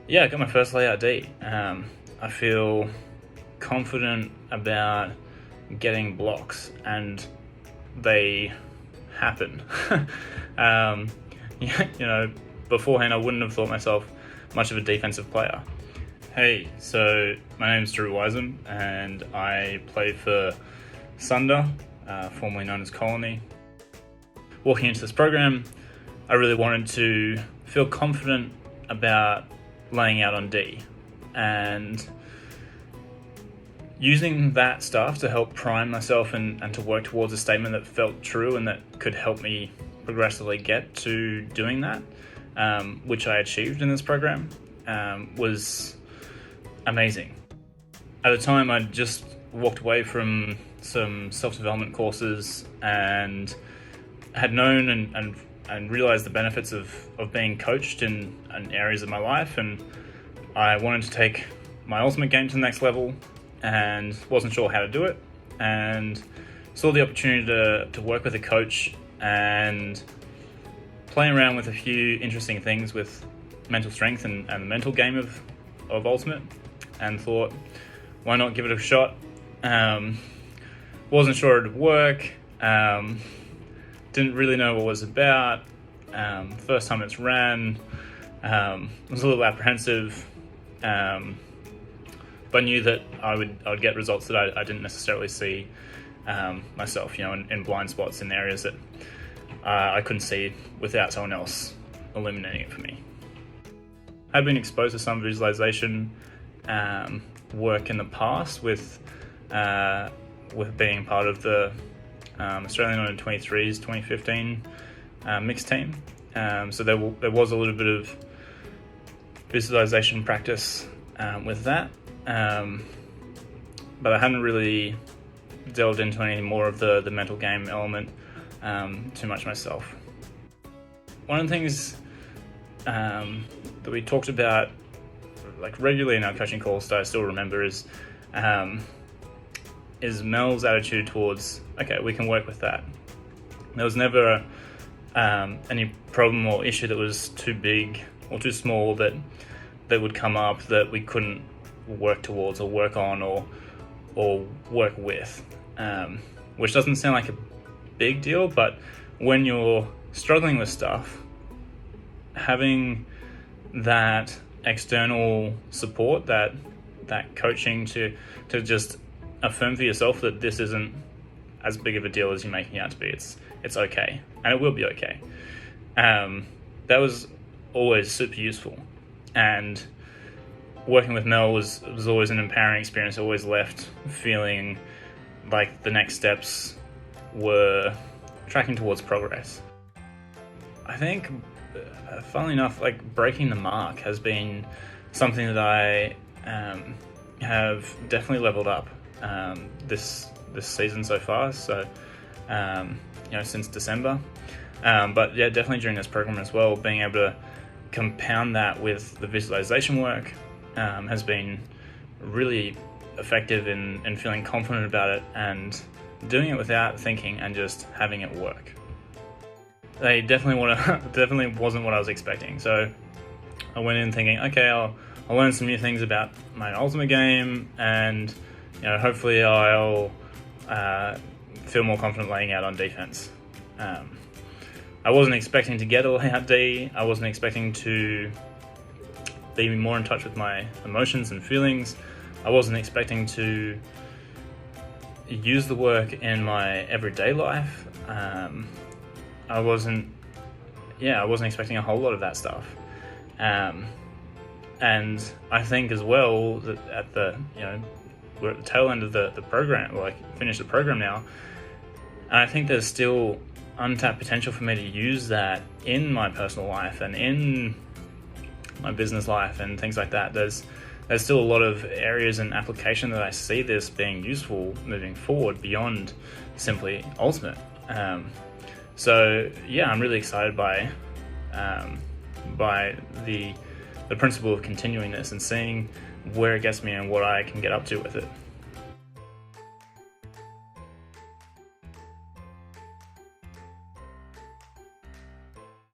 Yeah, I got my first layout D. I feel confident about getting blocks, and they happen. um, Beforehand I wouldn't have thought myself much of a defensive player. Hey, so my name's Wiseham, and I play for Sunder, formerly known as Colony. Walking into this program, I really wanted to feel confident about laying out on D, and using that stuff to help prime myself and to work towards a statement that felt true and that could help me progressively get to doing that, which I achieved in this program, was amazing. At the time, I'd just walked away from some self-development courses and had known and realized the benefits of being coached in areas of my life, and I wanted to take my ultimate game to the next level and wasn't sure how to do it, and saw the opportunity to work with a coach and play around with a few interesting things with mental strength and the mental game of ultimate, and thought, why not give it a shot? Wasn't sure it would work. Didn't really know what it was about. First time it's ran, was a little apprehensive, but knew that I would get results that I didn't necessarily see myself, in blind spots in areas that I couldn't see without someone else illuminating it for me. I've been exposed to some visualization work in the past with being part of the Australian Under-23s 2015 mixed team. So there was a little bit of visualization practice with that, but I hadn't really delved into any more of the mental game element too much myself. One of the things that we talked about regularly in our coaching calls that I still remember is Mel's attitude towards, okay, we can work with that. There was never any problem or issue that was too big or too small that would come up that we couldn't work towards or work on or work with, which doesn't sound like a big deal, but when you're struggling with stuff, having that external support, that coaching to just affirm for yourself that this isn't as big of a deal as you're making it out to be. It's okay, and it will be okay. That was always super useful, and working with Mel was always an empowering experience. Always left feeling like the next steps were tracking towards progress. I think, funnily enough, breaking the mark has been something that I have definitely leveled up this season so far. So, since December. But yeah, definitely during this program as well, being able to compound that with the visualization work has been really effective in feeling confident about it and doing it without thinking and just having it work. They definitely wasn't what I was expecting. So I went in thinking, okay, I'll learn some new things about my ultimate game, and hopefully I'll feel more confident laying out on defense. I wasn't expecting to get a layout D. I wasn't expecting to be more in touch with my emotions and feelings. I wasn't expecting to use the work in my everyday life. I wasn't expecting a whole lot of that stuff. And I think as well that at we're at the tail end of the program, finished the program now, and I think there's still untapped potential for me to use that in my personal life and in my business life and things like that. There's still a lot of areas and application that I see this being useful moving forward beyond simply ultimate. So yeah, I'm really excited by the principle of continuing this and seeing where it gets me and what I can get up to with it.